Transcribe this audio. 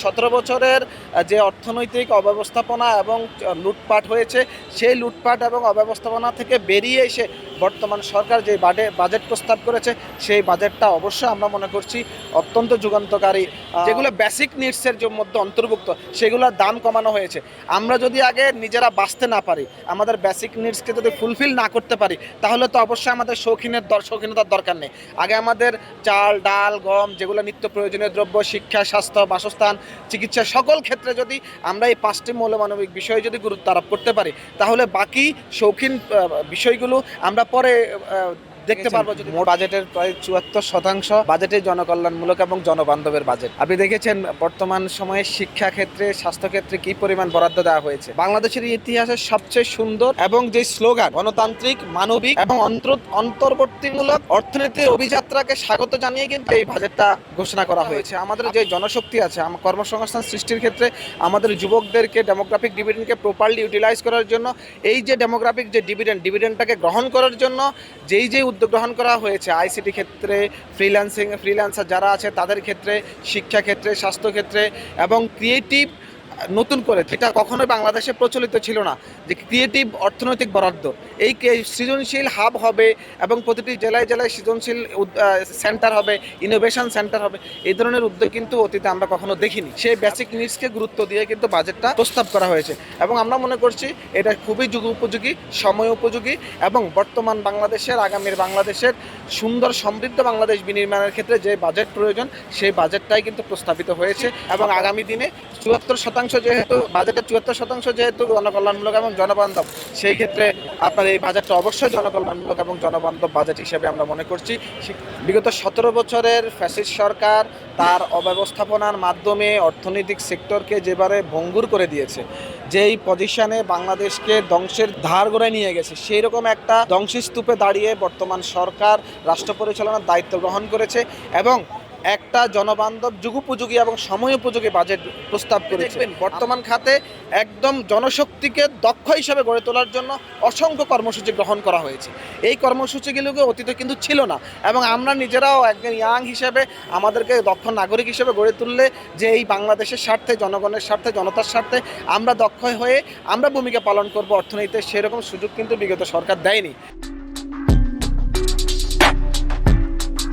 17 বছরের যে অর্থনৈতিক অব্যবস্থাপনা এবং লুটপাট হয়েছে, সেই লুটপাট এবং অব্যবস্থাপনা থেকে বেরিয়ে এসে বর্তমান সরকার যে বাজেট প্রস্তাব করেছে, সেই বাজেটটা অবশ্যই আমরা মনে করছি অত্যন্ত যুগান্তকারী। যেগুলো বেসিক নিডসের যে মধ্যে অন্তর্ভুক্ত, সেগুলোর দাম কমানো হয়েছে। আমরা যদি আগে নিজেরা বাঁচতে না পারি, আমাদের বেসিক নিডসকে যদি ফুলফিল না করতে পারি, তাহলে তো অবশ্যই আমাদের শৌখিনতার দরকার নেই। আগে আমাদের চাল, ডাল, গম, যেগুলো নিত্য প্রয়োজনীয় দ্রব্য, শিক্ষা, স্বাস্থ্য, বাসস্থান, চিকিৎসা, সকল ক্ষেত্রে যদি আমরা এই 5টি মৌলমানবিক বিষয়ে যদি গুরুত্ব আরোপ করতে পারি, তাহলে বাকি শৌখিন বিষয়গুলো আমরা পরে দেখতে পারবো। যদি বাজেটের প্রায় 74% বাজেটে জনকল্যাণমূলক এবং জনবান্ধবের বাজেট। আপনি দেখেছেন বর্তমান সময়ে শিক্ষা ক্ষেত্রে, স্বাস্থ্য ক্ষেত্রে কি পরিমাণ বরাদ্দ দেওয়া হয়েছে। বাংলাদেশের ইতিহাসের সবচেয়ে সুন্দর এবং যে স্লোগান গণতান্ত্রিক, মানবিক এবং অন্তর্বর্তীমূলক অর্থনীতির অভিযাত্রাকে স্বাগত জানিয়ে কিন্তু এই বাজেটটা ঘোষণা করা হয়েছে। আমাদের যে জনশক্তি আছে, কর্মসংস্থান সৃষ্টির ক্ষেত্রে আমাদের যুবকদেরকে ডেমোগ্রাফিক ডিভিডেন্ডকে প্রপারলি ইউটিলাইজ করার জন্য, এই যে ডেমোগ্রাফিক যে ডিভিডেন্ডটাকে গ্রহণ করার জন্য যেই উদ্যোগ গ্রহণ করা হয়েছে, আইসিটি ক্ষেত্রে, ফ্রিল্যান্সার যারা আছে তাদের ক্ষেত্রে, শিক্ষা ক্ষেত্রে, স্বাস্থ্য ক্ষেত্রে এবং ক্রিয়েটিভ নতুন করে, এটা কখনোই বাংলাদেশে প্রচলিত ছিল না যে ক্রিয়েটিভ অর্থনৈতিক বরাদ্দ। এই সৃজনশীল হাব হবে এবং প্রতিটি জেলায় জেলায় সৃজনশীল সেন্টার হবে, ইনোভেশন সেন্টার হবে। এই ধরনের উদ্যোগ কিন্তু অতীতে আমরা কখনো দেখিনি। সেই বেসিক নিডসকে গুরুত্ব দিয়ে কিন্তু বাজেটটা প্রস্তাব করা হয়েছে এবং আমরা মনে করছি এটা খুবই যুগ উপযোগী, সময় উপযোগী এবং বর্তমান বাংলাদেশের, আগামীর বাংলাদেশের সুন্দর সমৃদ্ধ বাংলাদেশ বিনির্মাণের ক্ষেত্রে যে বাজেট প্রয়োজন, সেই বাজেটটাই কিন্তু প্রস্তাবিত হয়েছে। এবং আগামী দিনে 74% যেহেতু বাজেটের 74% যেহেতু জনকল্যাণমূলক এবং জনবান্ধব, সেই ক্ষেত্রে আপনার এই বাজেটটা অবশ্যই জনকল্যাণমূলক এবং জনবান্ধব বাজেট হিসেবে আমরা মনে করছি। বিগত 17 বছরের ফ্যাসিস্ট সরকার তার অব্যবস্থাপনার মাধ্যমে অর্থনৈতিক সেক্টরকে যেবারে ভঙ্গুর করে দিয়েছে, যেই পজিশনে বাংলাদেশকে ধ্বংসের ধার গোড়ায় নিয়ে গেছে, সেই রকম একটা ধ্বংসস্তূপে দাঁড়িয়ে বর্তমান সরকার রাষ্ট্র পরিচালনার দায়িত্ব গ্রহণ করেছে এবং একটা জনবান্ধব, যুগোপযোগী এবং সময় উপযোগী বাজেট প্রস্তাব করে দেখবেন। বর্তমান খাতে একদম জনশক্তিকে দক্ষ হিসাবে গড়ে তোলার জন্য অসংখ্য কর্মসূচি গ্রহণ করা হয়েছে। এই কর্মসূচিগুলোকে অতীতে কিন্তু ছিল না এবং আমরা নিজেরাও একজন ইয়াং হিসেবে আমাদেরকে দক্ষ নাগরিক হিসেবে গড়ে তুললে যে এই বাংলাদেশের স্বার্থে, জনগণের স্বার্থে, জনতার স্বার্থে আমরা দক্ষ হয়ে আমরা ভূমিকা পালন করব অর্থনীতিতে, সেরকম সুযোগ কিন্তু বিগত সরকার দেয়নি।